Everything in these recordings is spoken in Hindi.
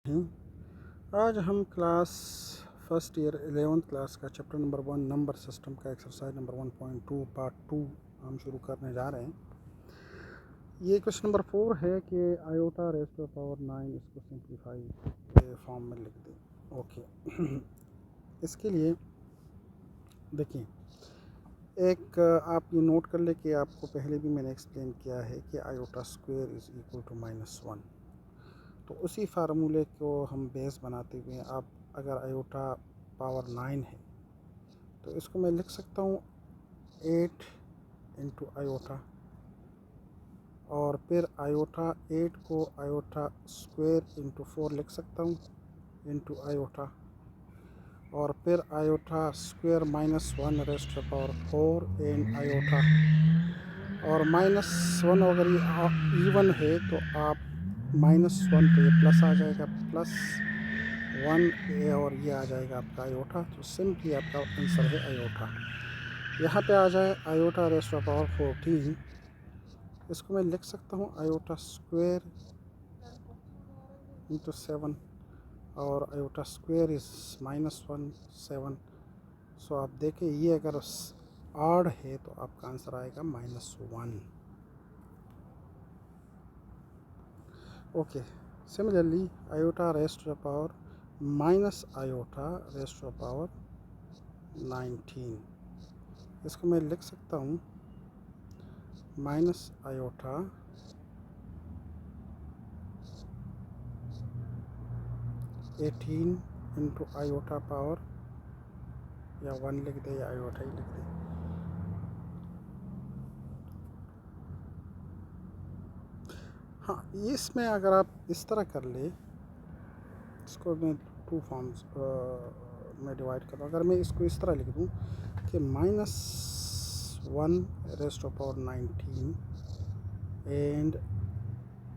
आज हम class first year 11th class का चैप्टर नंबर 1 नंबर सिस्टम का एक्सरसाइज नंबर 1.2 पार्ट 2 हम शुरू करने जा रहे हैं। ये क्वेश्चन नंबर 4 है कि iota raise to the power 9 इसको सिंप्लीफाई के फॉर्म में लिख दें। ओके इसके लिए देखिए एक आप ये नोट कर ले कि आपको पहले भी मैंने एक्सप्लेन किया है कि iota square is equal to -1। तो उसी फार्मूले को हम बेस बनाते हुए आप अगर आयोटा पावर 9 है तो इसको मैं लिख सकता हूँ 8 इंटू आयोटा, और फिर आयोटा 8 को आयोटा स्क्वायर इंटू 4 लिख सकता हूँ इंटू आयोटा, और फिर iota square -1 raise to the power 4 in iota, और -1 अगर ये इवन है तो आप -1 तो ये प्लस आ जाएगा, +1 और ये आ जाएगा आपका आयोटा। तो सिंपली आपका आंसर है आयोटा। यहाँ पे आ जाए iota raise to the power 14, इसको मैं लिख सकता हूँ आयोटा स्क्वायर इंटू 7, और आयोटा स्क्वायर इज़ -1 7। सो आप देखें ये अगर आड है तो आपका आंसर आएगा -1। Okay similarly iota raise to the power minus iota raise to the power 19, इसको मैं लिख सकता हूँ minus iota eighteen into iota power, या 1 लिख दे या आयोटा ही लिख दे। हाँ इसमें अगर आप इस तरह कर ले, इसको मैं 2 फॉर्म्स में डिवाइड कर रहा हूँ। अगर मैं इसको इस तरह लिख दूँ कि -1 raise to power 19 and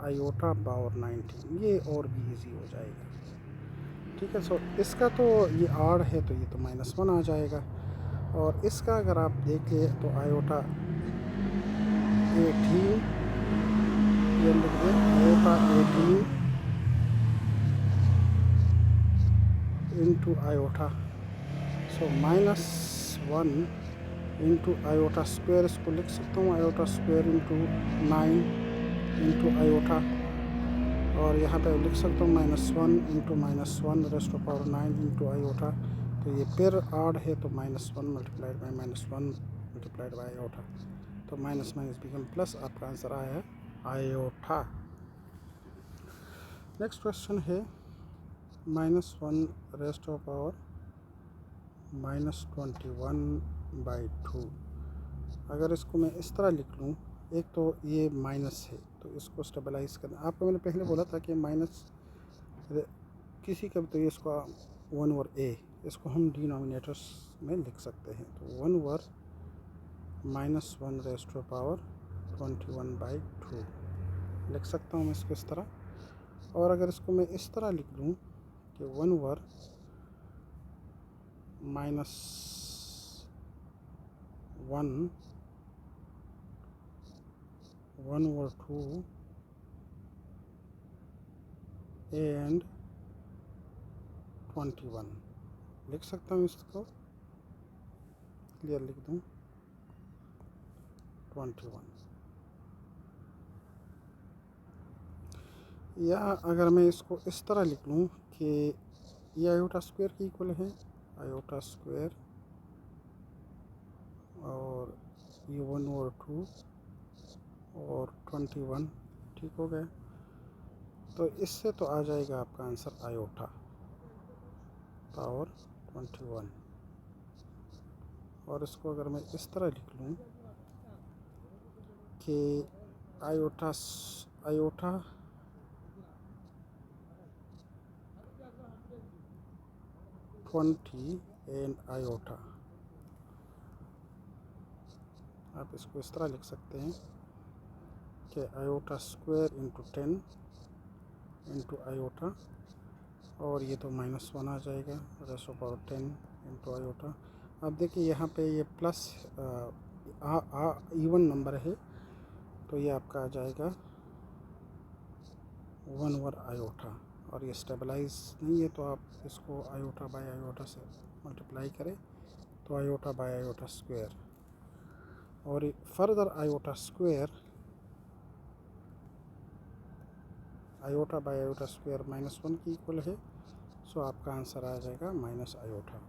iota power 19, ये और भी इजी हो जाएगा। ठीक है, सो इसका तो ये आड़ है तो ये तो -1 आ जाएगा, और इसका अगर आप देखें तो आयोटा 18, ये लिख दें iota 18 into iota, so -1 into iota square, इसको लिख सकता हूँ iota square into 9 into iota, और यहाँ पे लिख सकता हूँ -1 into -1 raise to power 9 into iota. तो ये फिर आड है तो -1 multiplied by -1 multiplied by iota, so minus become plus, आपका आंसर आया है आयोटा। नेक्स्ट क्वेश्चन है -1 रेज़ टू पावर -21/2। अगर इसको मैं इस तरह लिख लूँ, एक तो ये माइनस है तो इसको स्टेबलाइज करना, आपको मैंने पहले बोला था कि माइनस किसी का भी तो इसको 1 ओवर a, इसको हम डिनोमिनेटर्स में लिख सकते हैं। तो 1 ओवर -1 रेज़ टू पावर 21/2 लिख सकता हूँ मैं इसको इस तरह। और अगर इसको मैं इस तरह लिख लूँ कि 1 ओवर -1 ओवर 2 एंड 21 लिख सकता हूँ, इसको क्लियर लिख दूँ 21। या अगर मैं इसको इस तरह लिख लूँ कि ये आयोटा स्क्वायर की इक्वल है, आयोटा स्क्वायर और ये 1 ओवर 2 और 21, ठीक हो गया। तो इससे तो आ जाएगा आपका आंसर आयोटा पावर 21। और इसको अगर मैं इस तरह लिख लूँ कि आयोटा 20 एंड आयोटा, आप इसको इस तरह लिख सकते हैं कि iota square into 10 into iota, और ये तो -1 आ जाएगा raise to power 10 into iota. अब देखिए यहाँ पे ये प्लस इवन नंबर है तो ये आपका आ जाएगा 1 ओवर आयोटा, और ये स्टेबलाइज नहीं है, तो आप इसको आयोटा बाय आयोटा से मल्टीप्लाई करें तो आयोटा बाय आयोटा स्क्वायर, और further iota square, iota by iota square -1 की इक्वल है। सो आपका आंसर आ जाएगा minus iota.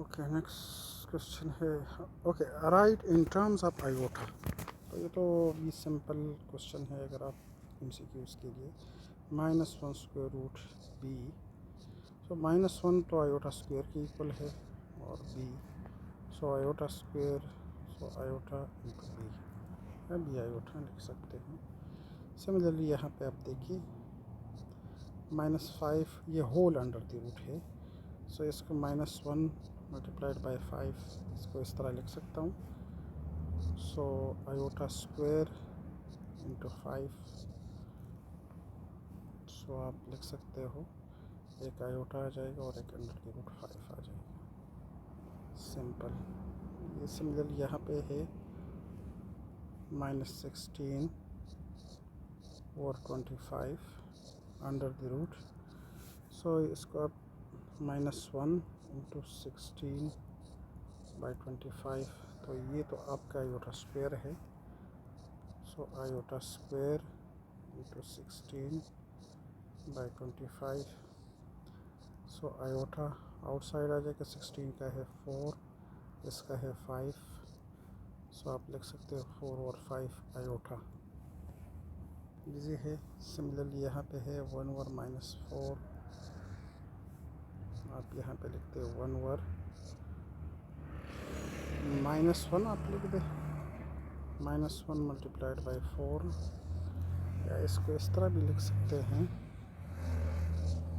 Okay, next question है, okay, right in terms of iota. तो ये तो भी सिंपल क्वेश्चन है अगर आप एमसीक्यूज़ के लिए। -1 स्क्वायर रूट बी, सो -1 तो आयोटा स्क्वायर की इक्वल है, और B, so iota square, so iota into B, या बी आयोटा लिख सकते हैं। सिमिलरली यहाँ पे आप देखिए -5 ये होल अंडर द रूट है, सो इसको -1 मल्टीप्लाइड बाय 5, इसको इस तरह लिख सकता हूँ। सो आयोटा स्क्वायर इंटू 5, सो आप लिख सकते हो एक आयोटा आ जाएगा और एक अंडर द रूट 5 आ जाएगा। सिंपल। ये सिमिलरली यहाँ पे है -16 और 25 अंडर द रूट, सो इसको आप -1 इंटू 16 बाई 25, तो ये तो आपका आयोटा स्क्वायर है। So iota square into 16 by 25, so iota outside आ जाएगा, 16 का है 4, इसका है 5, सो आप लिख सकते हो 4 और 5 आयोटा। इजी है। सिमिलरली यहाँ पे है 1 ओवर -4, आप यहाँ पे लिखते हो 1 ओवर -1, आप लिख दे -1 मल्टीप्लाइड बाई 4, या इसको इस तरह भी लिख सकते हैं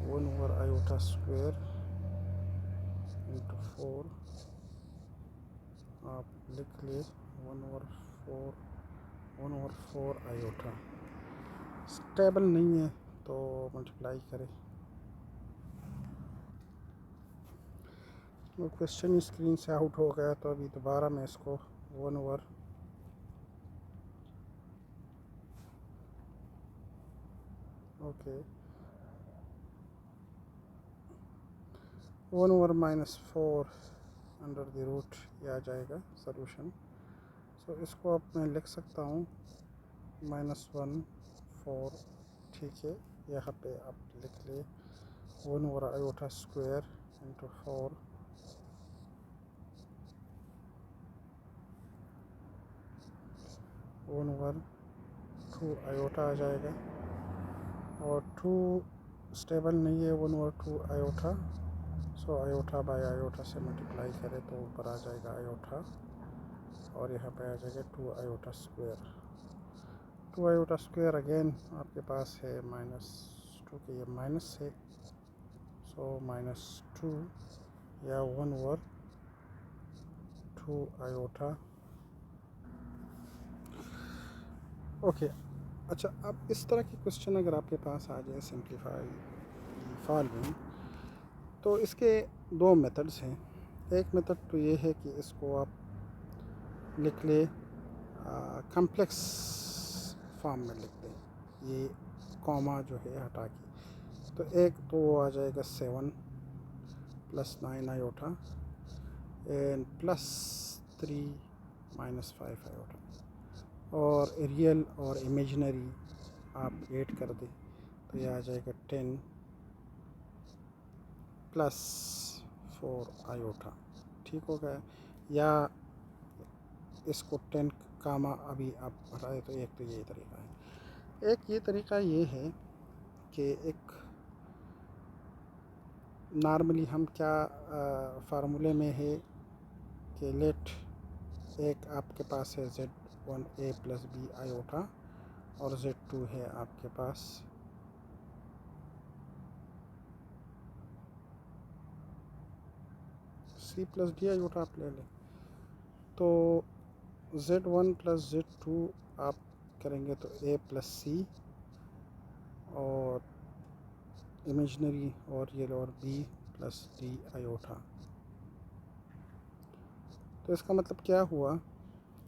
1 ओवर आयोटा स्क्वायर इंटू 4, आप लिख ले 1 ओवर 4 आयोटा। स्टेबल नहीं है तो मल्टीप्लाई करें। वो क्वेश्चन स्क्रीन से आउट हो गया, तो अभी दोबारा मैं इसको 1 over okay 1 over -4 under the root, ये आ जाएगा सॉल्यूशन। सो इसको अब मैं लिख सकता हूँ -1 4, ठीक है। यहाँ पे आप लिख ले 1 over iota square into 4, 1 over 2 iota आ जाएगा, और 2 स्टेबल नहीं है, 1 over 2 iota, so iota by iota से मल्टीप्लाई करें तो ऊपर आ जाएगा आयोटा, और यहाँ पे आ जाएगा 2 iota square. 2 iota square again आपके पास है -2 के, ये माइनस है, सो -2 या 1 ओवर 2 आयोटा। ओके, अच्छा, अब इस तरह के क्वेश्चन अगर आपके पास आ जाए सिंप्लीफाई फॉलोइंग, तो इसके 2 मेथड्स हैं। एक मेथड तो ये है कि इसको आप लिख ले कम्प्लेक्स फॉर्म में लिख दें, ये कॉमा जो है हटा के। तो एक तो वो आ जाएगा 7 + 9 आयोटा एंड +3 - 5 आयोटा, और रियल और इमेजिनरी आप ऐड कर दें तो ये आ जाएगा 10 + 4 आयोटा, ठीक हो गया। या इसको 10 कामा अभी आप हटाए, तो एक तो ये तरीका है। एक ये तरीका ये है कि एक नॉर्मली हम क्या फार्मूले में है कि लेट एक आपके पास है Z1 A + B आयोटा, और Z2 है आपके पास C + D आयोटा, आप ले लें। तो Z1 + Z2 आप करेंगे तो A + C, और इमेजिनरी और ये और B + D आयोटा। तो इसका मतलब क्या हुआ,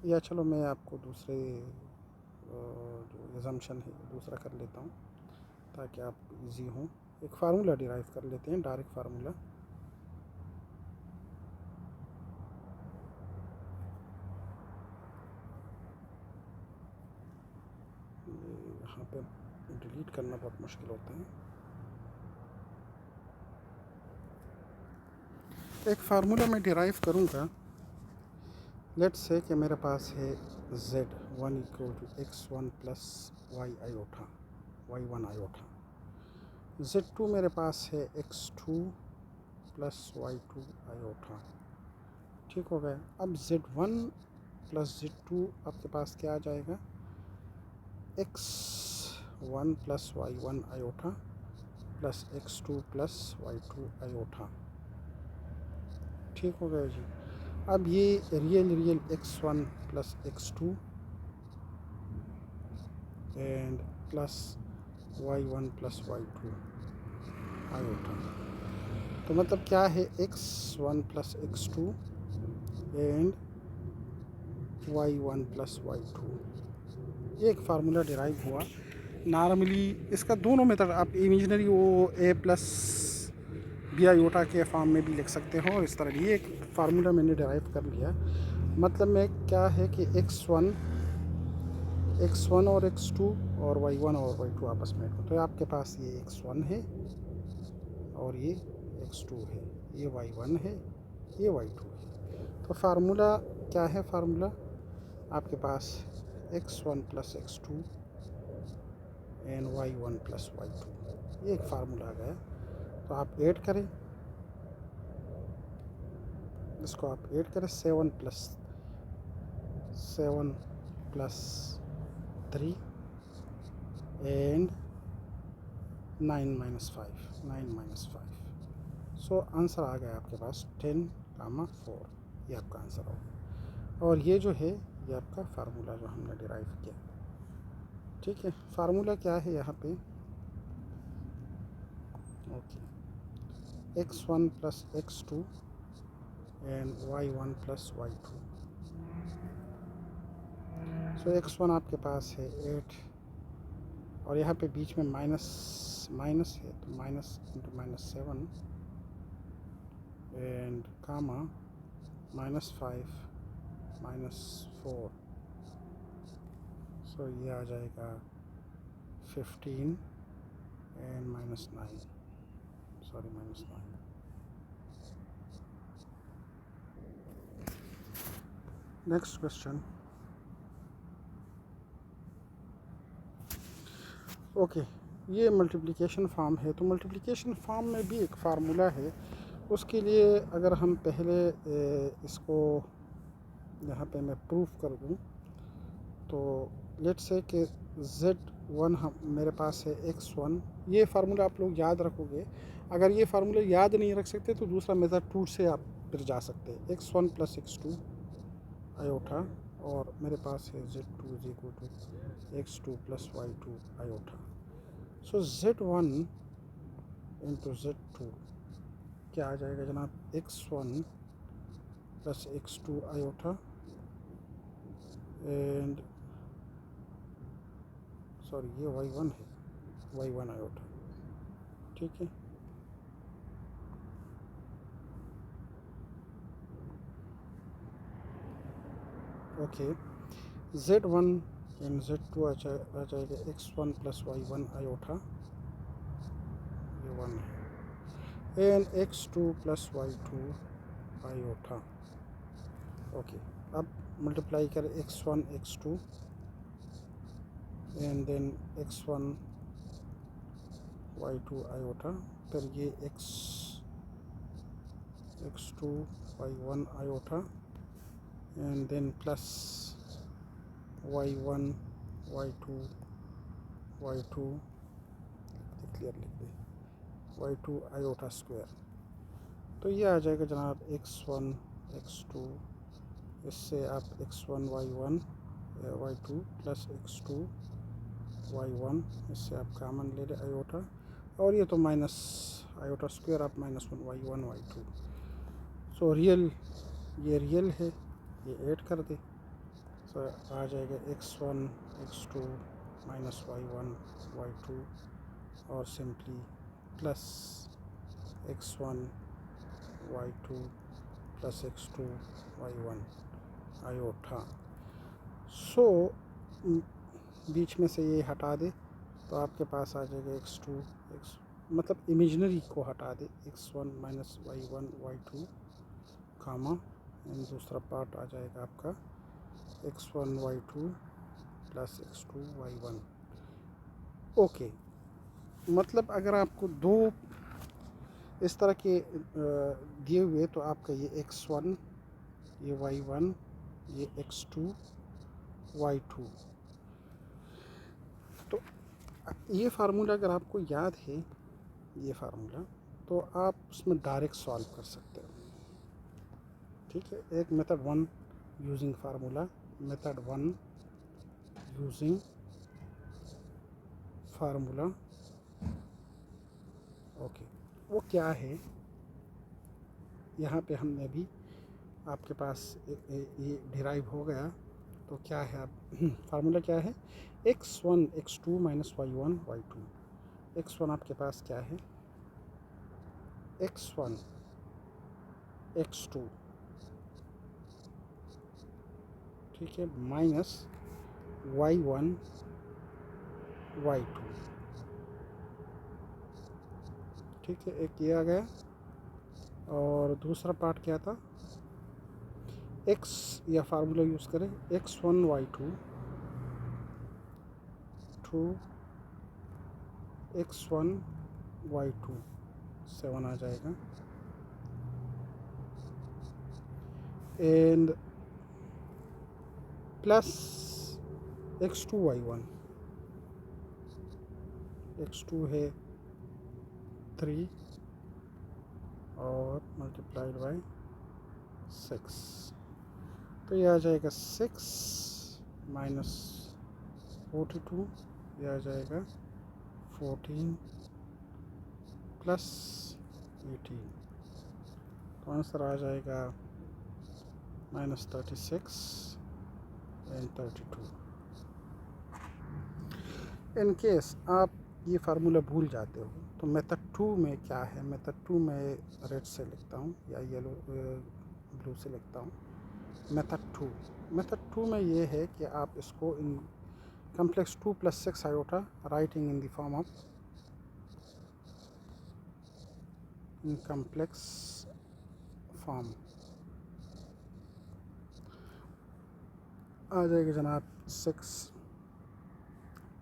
या चलो मैं आपको दूसरे जो एजम्पशन है दूसरा कर लेता हूँ ताकि आप इजी हों। एक फार्मूला डिराइव कर लेते हैं, डायरेक्ट फार्मूला। यहाँ पे डिलीट करना बहुत मुश्किल होता है। एक फार्मूला मैं डिराइव करूँगा। लेट्स से कि मेरे पास है z1 equal to x1 plus y1 iota. z2 मेरे पास है x2 प्लस y2 आयोटा। ठीक हो गया। अब z1 प्लस z2 आपके पास क्या आ जाएगा, x1 plus y1 iota plus x2 plus y2 iota. ठीक हो गया जी। अब ये real x1 plus x2 and plus y1 plus y2 iota. तो मतलब क्या है, x1 plus x2 and y1 plus y2। ये एक फार्मूला डिराइव हुआ। नॉर्मली इसका दोनों मेथड आप इमेजिनरी वो a प्लस बी आयोटा के फॉर्म में भी लिख सकते हो। इस तरह ये एक फार्मूला मैंने डिराइव कर लिया। मतलब में क्या है कि x1 और x2 और y1 और y2 आपस में, तो आपके पास ये x1 है और ये x2 है, ये y1 है, ये y2 है। तो फार्मूला क्या है, फार्मूला आपके पास x1 plus x2 and y1 plus y2, ये एक फार्मूला आ गया। तो आप ऐड करें, इसको आप ऐड करें, 7 plus 3 and 9 minus 5। So answer आ गया आपके पास 10, 4। ये आपका आंसर होगा। और ये जो है ये आपका फार्मूला जो हमने डिराइव किया। ठीक है, फार्मूला क्या है यहाँ पे, okay, x1 plus x2 and y1 plus y2। So x1 आपके पास है 8 और यहाँ पे बीच में माइनस है, तो माइनस इंटू माइनस 7 एंड कामा -5 -4। सो ये आ जाएगा 15 and -9, sorry -9। Next question. Okay, ये मल्टीप्लिकेशन फॉर्म है। तो मल्टीप्लिकेशन फॉर्म में भी एक फार्मूला है। उसके लिए अगर हम पहले इसको यहाँ पे मैं प्रूफ कर दूँ, तो लेट्स से कि z1 हम मेरे पास है x1। ये फार्मूला आप लोग याद रखोगे। अगर ये फार्मूला याद नहीं रख सकते तो दूसरा मेथड 2 से आप फिर जा सकते हैं, x1 प्लस x2 आयोटा, और मेरे पास है z2 is equal to x2 plus y2 iota. So z1 into z2 क्या आ जाएगा जनाब, x1 plus x2 iota and sorry ये y1 है, y1 आयोटा। ठीक है, ओके। z1 एंड z2 आ जाएगा x1 प्लस y1 आयोटा, ये 1 है, and x2 plus y2 iota. Okay, अब मल्टीप्लाई करें x1 x2 and then x1 y2 iota, फिर ये x2 y1 iota and then plus y1 y2 clear लिख दे, y2 आयोटा स्क्वायर। तो ये आ जाएगा जनाब x1 x2, इससे आप x1 y1 y2 plus x2 y1, इससे आप कामन ले लें आयोटा, और ये तो माइनस आयोटा स्क्वायर आप -1 y1 y2। सो रियल, ये रियल है, ये ऐड कर दे। सो आ जाएगा x1 x2 minus y1 y2 और simply plus x1 y2 plus x2 y1 iota. So बीच में से ये हटा दे तो आपके पास आ जाएगा x2 मतलब इमेजिनरी को हटा दे x1 minus y1 y2 comma and दूसरा पार्ट आ जाएगा आपका x1 y2 plus x2 y1। Okay, मतलब अगर आपको दो इस तरह के दिए हुए तो आपका ये x1 ये y1 ये x2 y2। तो ये फार्मूला अगर आपको याद है ये फार्मूला तो आप उसमें डायरेक्ट सॉल्व कर सकते हो। ठीक है, एक method 1 using formula, method 1 using formula. Okay, वो क्या है यहाँ पे हमने अभी आपके पास ये डिराइव हो गया। तो क्या है आप फार्मूला क्या है x1 x2 minus y1 y2। x1 आपके पास क्या है x1 x2, ठीक है, माइनस y1 y2। ठीक है, एक ये आ गया और दूसरा पार्ट क्या था x या फार्मूला यूज़ करें x1 y2 to x1 y2 7 आ जाएगा and plus x2 y1, x2 है 3 और मल्टीप्लाइड बाई 6। तो ये आ जाएगा 6 माइनस 42, ये आ जाएगा 14 प्लस 18। तो आंसर आ जाएगा माइनस 36 एंड 32। इन केस आप ये फार्मूला भूल जाते हो तो मेथड 2 में क्या है, मेथड 2 में रेड से लिखता हूँ या येलो ब्लू से लिखता हूँ। मेथड 2 में ये है कि आप इसको in complex 2 plus 6 iota writing in the form of in complex form आ जाएगा जनाब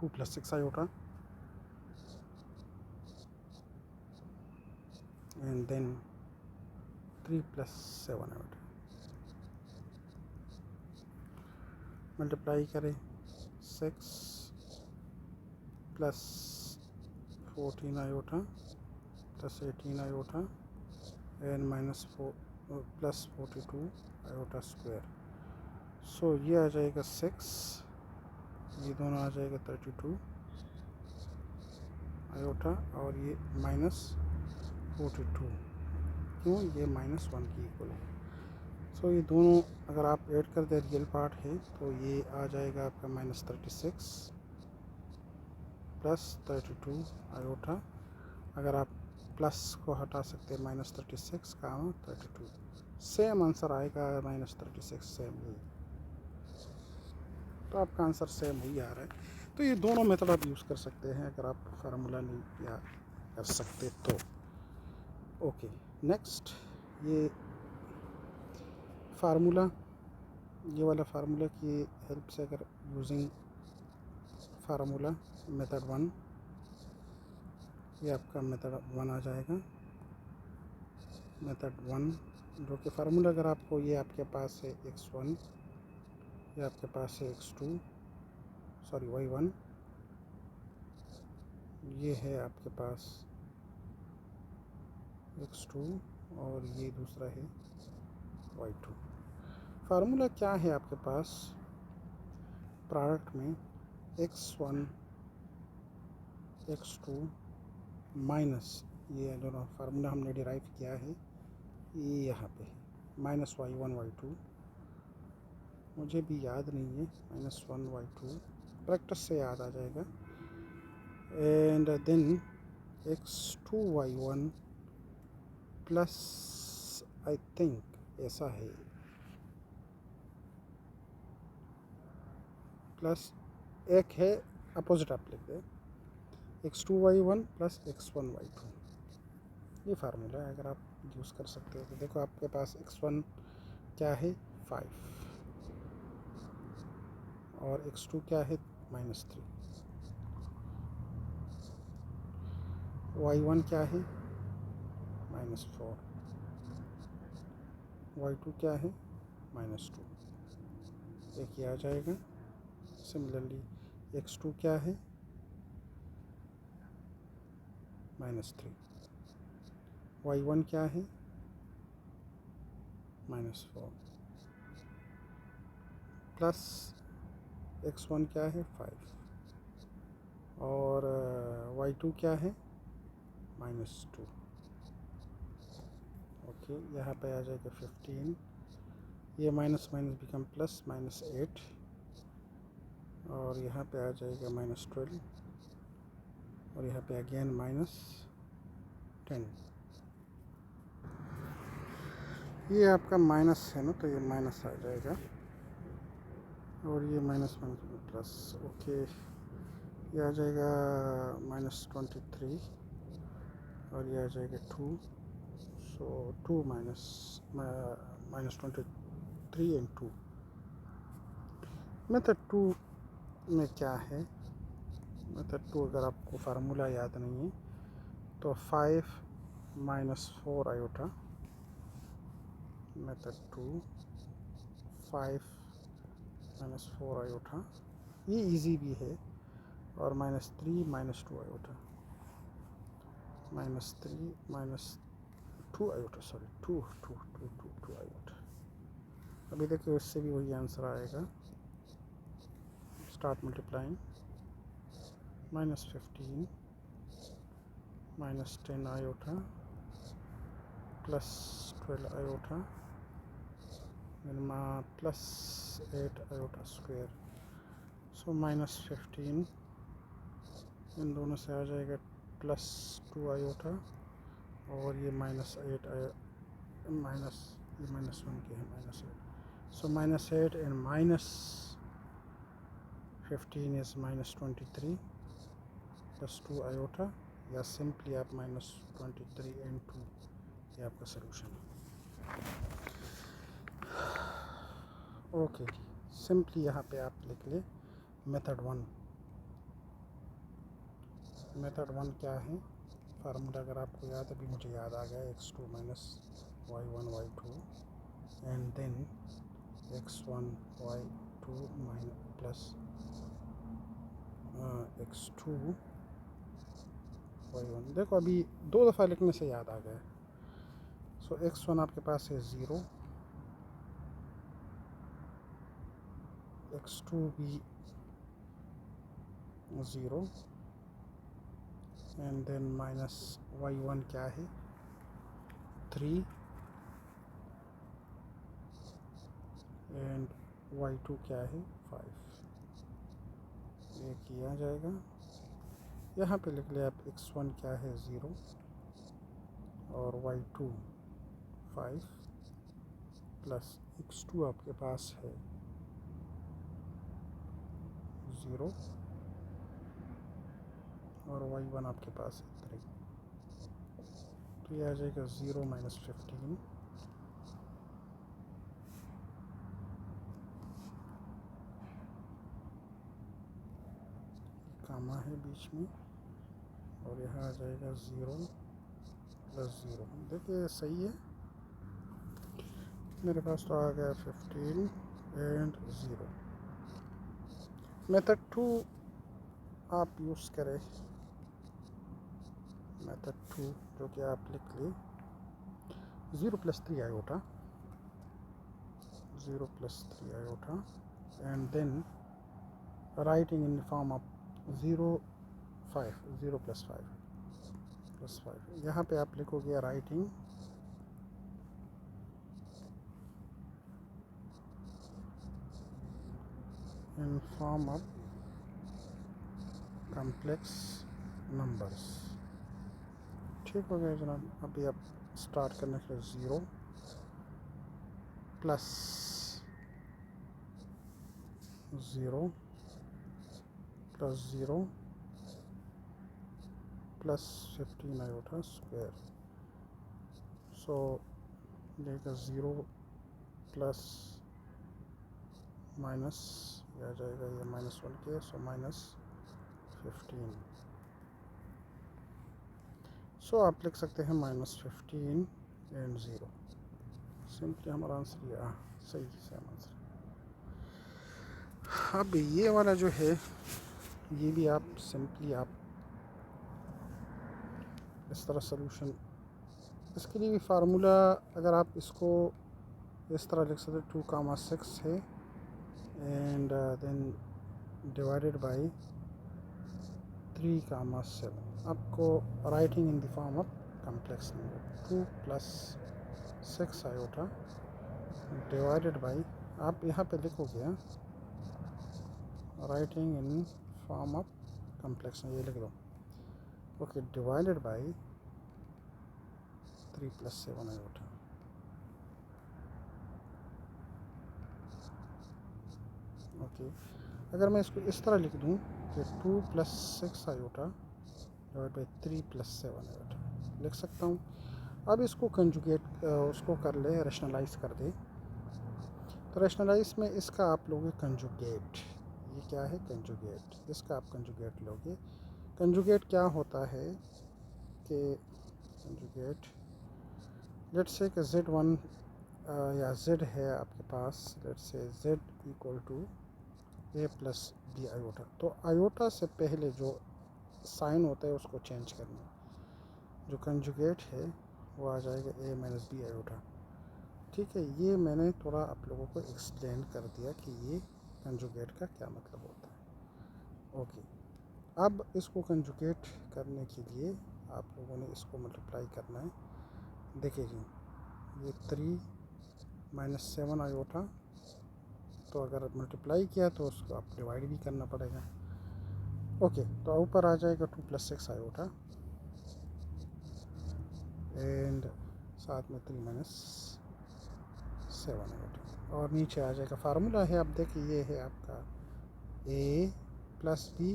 2 plus 6 iota and then 3 plus 7 iota. Multiply करें 6 plus 14 iota plus 18 iota and minus 4 plus 42 iota square. So ये आ जाएगा 6, ये दोनों आ जाएगा 32 आयोटा और ये माइनस 42, क्यों ये -1 की इक्वल है। सो ये दोनों अगर आप ऐड कर दें रियल पार्ट है तो ये आ जाएगा आपका -36 प्लस 32 आयोटा। अगर आप प्लस को हटा सकते हैं -36 का 32, सेम आंसर आएगा -36 सेम ही। तो आपका आंसर सेम ही आ रहा है। तो ये दोनों मेथड आप यूज़ कर सकते हैं अगर आप फार्मूला नहीं या कर सकते तो। ओके, नेक्स्ट ये फार्मूला, ये वाला फार्मूला की हेल्प से अगर यूजिंग फार्मूला मेथड 1, ये आपका मेथड 1 आ जाएगा। मेथड 1 जो कि फार्मूला अगर आपको ये आपके पास है x1, ये आपके पास है x2 सॉरी y1, ये है आपके पास x2 और ये दूसरा है y2। फार्मूला क्या है आपके पास प्रोडक्ट में x1 x2 माइनस ये दोनों फार्मूला हमने डिराइव किया है, ये यहाँ पे माइनस y1 y2, मुझे भी याद नहीं है -1 y2 प्रैक्टिस से याद आ जाएगा। And then x2y1 plus, I think ऐसा है, प्लस एक है अपोजिट आप लिख दें, x2y1 प्लस x1y2, ये फार्मूला है, अगर आप यूज़ कर सकते हो तो। देखो आपके पास x1 क्या है 5 और x2 क्या है -3, y1 क्या है -4, y2 क्या है -2, एक ये आ जाएगा। सिमिलरली x2 क्या है -3, y1 क्या है -4, प्लस x1 क्या है 5 और y2 क्या है -2। ओके, यहाँ पे आ जाएगा 15, ये माइनस माइनस बिकम प्लस -8 और यहाँ पे आ जाएगा -12 और यहाँ पे अगेन -10। ये आपका माइनस है ना, तो ये माइनस आ जाएगा और ये माइनस माइनस प्लस। ओके, ये आ जाएगा -23 और ये आ जाएगा 2, सो 2 -23 एंड 2। मेथड 2 में क्या है, मेथड 2 अगर आपको फार्मूला याद नहीं है तो 5 -4 आयोटा, मेथड 2 5 -4 आयोटा, ये इजी भी है, और -3 -2 आयोटा, -3 -2 आयोटा, सॉरी 2 आयोटा। अभी देखिए इससे भी वही आंसर आएगा। Start multiplying, -15 -10 iota plus 12 iota plus 8 iota square, so -15 इन दोनों से आ जाएगा +2 आयोटा और ये -8 माइनस, ये -1 के है -8, सो -8 एंड -15 इज -23 प्लस 2 आयोटा, या सिंपली आप -23 एंड 2, ये आपका सोल्यूशन है। ओके, सिंपली यहाँ पे आप लिख ले मेथड 1। मेथड 1 क्या है, फार्मूला अगर आपको याद, अभी मुझे याद आ गया, x2 - y1 y2 and then x1 y2 plus x2 y1। देखो अभी 2 दफ़ा लिखने से याद आ गया। सो x1 आपके पास है 0, x2 भी 0 एंड देन माइनस y1 क्या है 3 एंड y2 क्या है 5, ये किया जाएगा। यहाँ पे लिख ले आप x1 क्या है 0 और y2 5 प्लस x2 आपके पास है 0 और y1 आपके पास है 3, तो ये आ जाएगा 0 - 15 कामा है बीच में और यहाँ आ जाएगा 0 + 0। देखिए सही है, मेरे पास तो आ गया 15 एंड 0। मेथड 2 आप यूज़ करें, मेथड 2 जो कि आप लिख ले 0 + 3 iota, 0 + 3 iota and then writing in form of 0 5 0 + 5 यहाँ पे आप लिखोगे writing in form of complex numbers. ठीक हो गया जनाब। अभी आप स्टार्ट करने के लिए 0 plus 0 plus 0 plus 15 iota square. So लेगा 0 प्लस माइनस आ जाएगा ये -1 के, सो -15। सो आप लिख सकते हैं -15 एंड 0। सिंपली हमारा आंसर ये सही सेम आंसर। अब ये वाला जो है ये भी आप सिंपली आप इस तरह सोल्यूशन, इसके लिए भी फार्मूला अगर आप इसको इस तरह लिख सकते 2,6 है एंड देन डिवाइडेड बाय 3,7। आपको writing in the form of complex number 2 plus 6 iota divided by, आप यहाँ पे लिखोगे writing in form of complex, ये लिख दो okay, divided by 3 plus 7 iota. Okay, अगर मैं इसको इस तरह लिख दूँ कि 2 plus 6 iota divide by 3 plus 7 iota लिख सकता हूँ। अब इसको कंजुगेट उसको कर ले, रैशनलाइज कर दे। तो रैशनलाइज में इसका आप लोगे कंजुगेट। ये क्या है? कंजुगेट। इसका आप कंजुगेट लोगे। कंजुगेट क्या होता है कि कंजुगेट, लेट्स से कि Z1 या Z है आपके पास, let's say Z equal to A plus B iota. तो आयोटा से पहले जो साइन होता है उसको चेंज करना, जो कंजुगेट है वो आ जाएगा A माइनस बी आयोटा। ठीक है, ये मैंने थोड़ा आप लोगों को एक्सप्लेन कर दिया कि ये कंजुगेट का क्या मतलब होता है। ओके, अब इसको कंजुगेट करने के लिए आप लोगों ने इसको मल्टीप्लाई करना है। देखिए जी, ये 3 माइनस 7 आयोटा, तो अगर मल्टीप्लाई किया तो उसको आप डिवाइड भी करना पड़ेगा। ओके, तो ऊपर आ जाएगा 2 प्लस 6 आयोटा एंड साथ में 3 माइनस 7 आयोटा, और नीचे आ जाएगा फार्मूला है, आप देखिए ये है आपका a plus B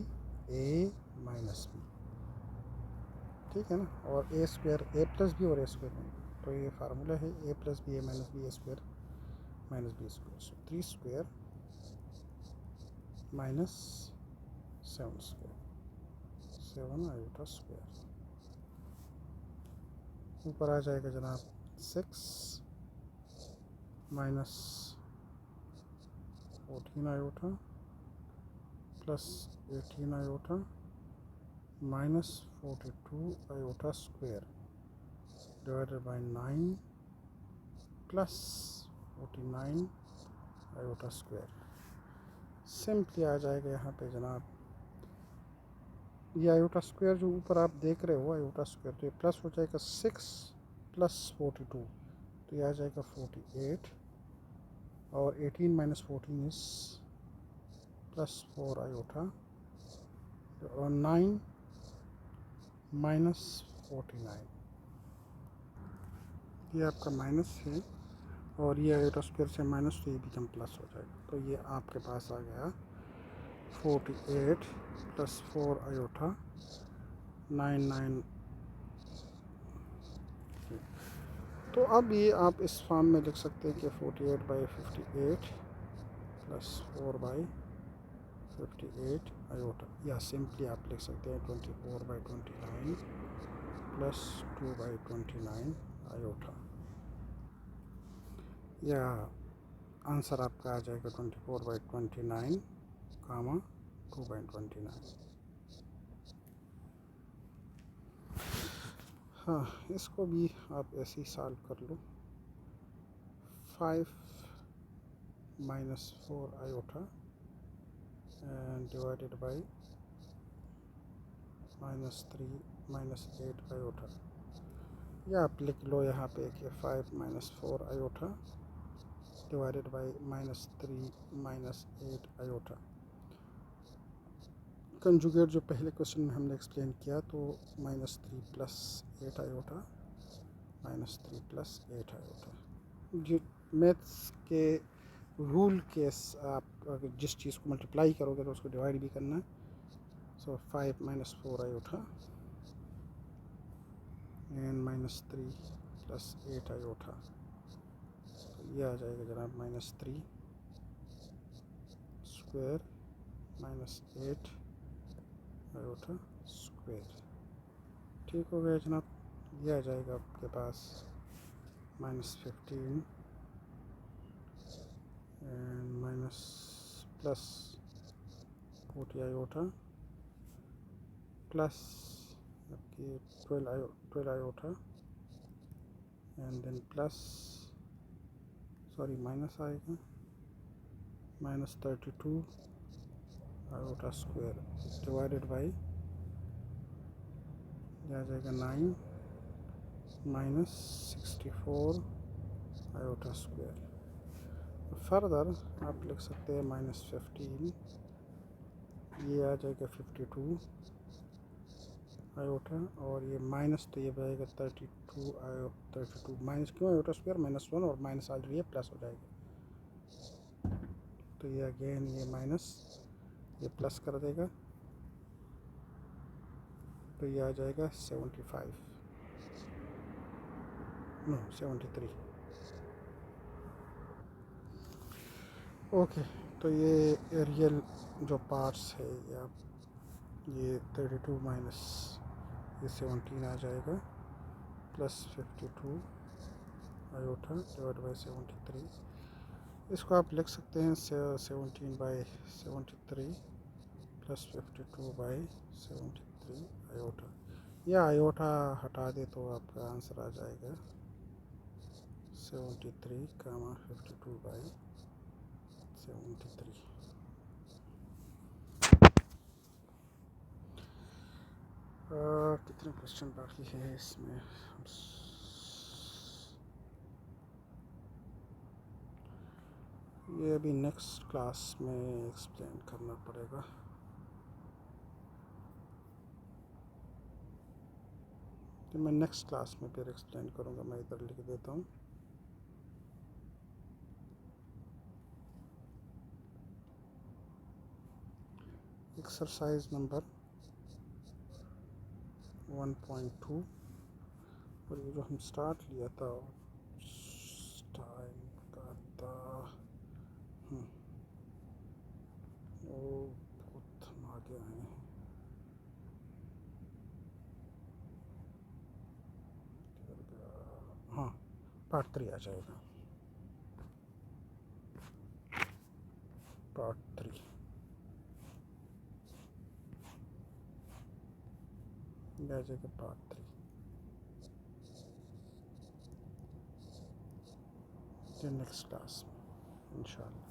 A minus B. ठीक है ना, और A square A plus B और ए स्क्वायर में, तो ये फार्मूला है a plus B A minus B square minus B square. So 3 square minus 7 square, 7 iota square. ऊपर आ जाएगा जनाब 6 minus 14 iota plus 18 iota minus 42 iota square divided by 9 plus 49 iota square. Simply आ जाएगा यहाँ पे जनाब, ये आयोटा स्क्वायर जो ऊपर आप देख रहे हो आयोटा स्क्वायर, तो ये प्लस हो जाएगा 6 प्लस 42, तो ये आ जाएगा 48, और 18 माइनस 14 इज प्लस 4 आयोटा, और 9 माइनस 49, ये आपका माइनस है, और ये आयोटा स्क्वायर से माइनस, तो ये बिकम प्लस हो जाएगा। तो ये आपके पास आ गया 48 प्लस 4 आयोटा 99। तो अब ये आप इस फॉर्म में लिख सकते हैं कि 48 बाई 58 प्लस 4 बाई 58 आयोटा, या सिंपली आप लिख सकते हैं 24 बाई 29 प्लस 2 बाई 29 आयोटा, या आंसर आपका आ जाएगा 24 बाई 29 कामा 2 बाई 29। हाँ, इसको भी आप ऐसे ही सॉल्व कर लो। 5 minus 4 iota and divided by -3 minus 8 iota, या आप लिख लो यहाँ पे कि 5 minus 4 iota divided by -3 minus 8 iota. Conjugate जो पहले क्वेश्चन में हमने एक्सप्लेन किया, तो -3 + 8 आयोटा -3 + 8 आयोटा। जो मैथ्स के रूल के आप अगर जिस चीज़ को मल्टीप्लाई करोगे तो उसको डिवाइड भी करना है। सो 5 - 4 आयोटा एंड -3 + 8 आयोटा। तो ये आ जाएगा जनाब -3 स्क्वायर -8 आयोटा स्क्वायर। ठीक हो गया जनाब। ये आ जाएगा आपके पास -15 एंड +40 आयोटा प्लस आपकी 12 iota and then plus minus आएगा -32 आयोटा स्क्वायर डिवाइडेड बाई आ जाएगा 9 -64 आयोटा स्क्वायर। फर्दर आप लिख सकते हैं -15, ये आ जाएगा 52 आयोटा, और ये माइनस तो ये बनेगा 32 माइनस क्यों आयोटा स्क्वायर -1 और माइनस ऑलरेडी ये प्लस हो जाएगा। तो ये अगेन ये माइनस ये प्लस कर देगा, तो ये आ जाएगा 73। ओके, तो ये रियल जो पार्ट्स है ये 32 माइनस ये 17 आ जाएगा +52 आयोटा डिवाइड बाई 73। इसको आप लिख सकते हैं 17/73 +52/73 आयोटा। या आयोटा हटा दे तो आपका आंसर आ जाएगा 73, 52/73। कितने क्वेश्चन बाकी है इसमें? ये अभी नेक्स्ट क्लास में एक्सप्लेन करना पड़ेगा। तो मैं नेक्स्ट क्लास में फिर एक्सप्लेन करूँगा। मैं इधर लिख देता हूँ। एक्सरसाइज नंबर 1.2, और ये जो हम स्टार्ट लिया था टाइम का था वो बहुत हम आगे आए हैं। हाँ, पार्ट 3 आ जाएगा। पार्ट 3 आ जाएगा, पार्ट 3 नेक्स्ट क्लास में इंशाल्लाह।